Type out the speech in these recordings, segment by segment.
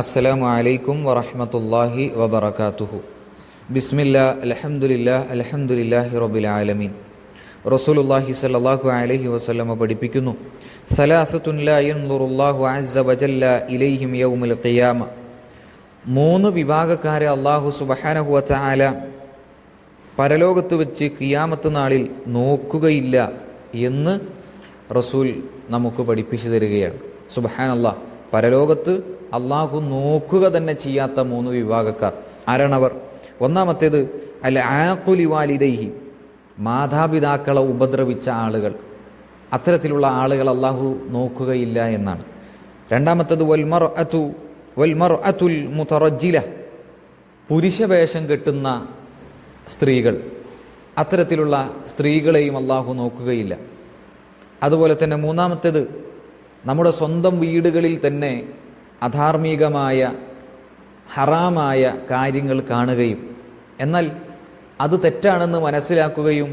അസ്സലാമു അലൈക്കും വറഹ്മത്തുള്ളാഹി വബറകാതുഹു. ബിസ്മില്ലാ അൽഹംദുലില്ലാഹി റബ്ബിൽ ആലമീൻ. റസൂലുള്ളാഹി സ്വല്ലല്ലാഹു അലൈഹി വസല്ലം പഠിപ്പിക്കുന്നു, സലാസത്തുൻ ലാ യൻളുറുല്ലാഹു അസ്സ വജല്ല ഇലൈഹിം യൗമൽ ഖിയാമ. മൂന്ന് വിഭാഗക്കാരെ അല്ലാഹു സുബ്ഹാനഹു വ തആല പരലോകത്ത് വെച്ച് ഖിയാമത്ത് നാളിൽ നോക്കുകയില്ല എന്ന് റസൂൽ നമുക്ക് പഠിപ്പിച്ചു തരികയാണ്. സുബ്ഹാനല്ലാഹ്, പരലോകത്ത് അള്ളാഹു നോക്കുക തന്നെ ചെയ്യാത്ത മൂന്ന് വിഭാഗക്കാർ ആരാണവർ? ഒന്നാമത്തേത് അൽ ആഖുലി വാലിദൈഹി, മാതാപിതാക്കളെ ഉപദ്രവിച്ച ആളുകൾ. അത്തരത്തിലുള്ള ആളുകൾ അള്ളാഹു നോക്കുകയില്ല എന്നാണ്. രണ്ടാമത്തേത് വൽമർഅത്തുൽ മുതറജ്ജില, പുരുഷവേഷം കെട്ടുന്ന സ്ത്രീകൾ. അത്തരത്തിലുള്ള സ്ത്രീകളെയും അള്ളാഹു നോക്കുകയില്ല. അതുപോലെ തന്നെ മൂന്നാമത്തേത്, നമ്മുടെ സ്വന്തം വീടുകളിൽ തന്നെ അധാർമികമായ ഹറാമായ കാര്യങ്ങൾ കാണുകയും എന്നാൽ അത് തെറ്റാണെന്ന് മനസ്സിലാക്കുകയും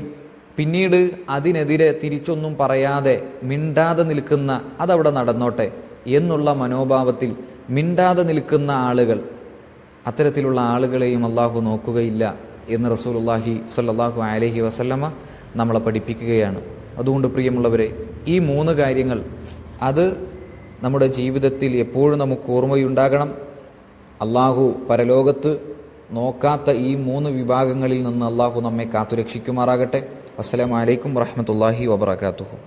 പിന്നീട് അതിനെതിരെ തിരിച്ചൊന്നും പറയാതെ മിണ്ടാതെ നിൽക്കുന്ന, അതവിടെ നടന്നോട്ടെ എന്നുള്ള മനോഭാവത്തിൽ മിണ്ടാതെ നിൽക്കുന്ന ആളുകൾ, അത്തരത്തിലുള്ള ആളുകളെയും അള്ളാഹു നോക്കുകയില്ല എന്ന് റസൂലുള്ളാഹി സ്വല്ലല്ലാഹു അലൈഹി വസല്ലമ നമ്മളെ പഠിപ്പിക്കുകയാണ്. അതുകൊണ്ട് പ്രിയമുള്ളവരെ, ഈ മൂന്ന് കാര്യങ്ങൾ അത് നമ്മുടെ ജീവിതത്തിൽ എപ്പോഴും നമുക്ക് ഓർമ്മയുണ്ടാകണം. അള്ളാഹു പരലോകത്ത് നോക്കാത്ത ഈ മൂന്ന് വിഭാഗങ്ങളിൽ നിന്ന് അള്ളാഹു നമ്മെ കാത്തുരക്ഷിക്കുമാറാകട്ടെ. അസ്സലാമു അലൈക്കും വറഹ്മത്തുള്ളാഹി വബറകാതുഹു.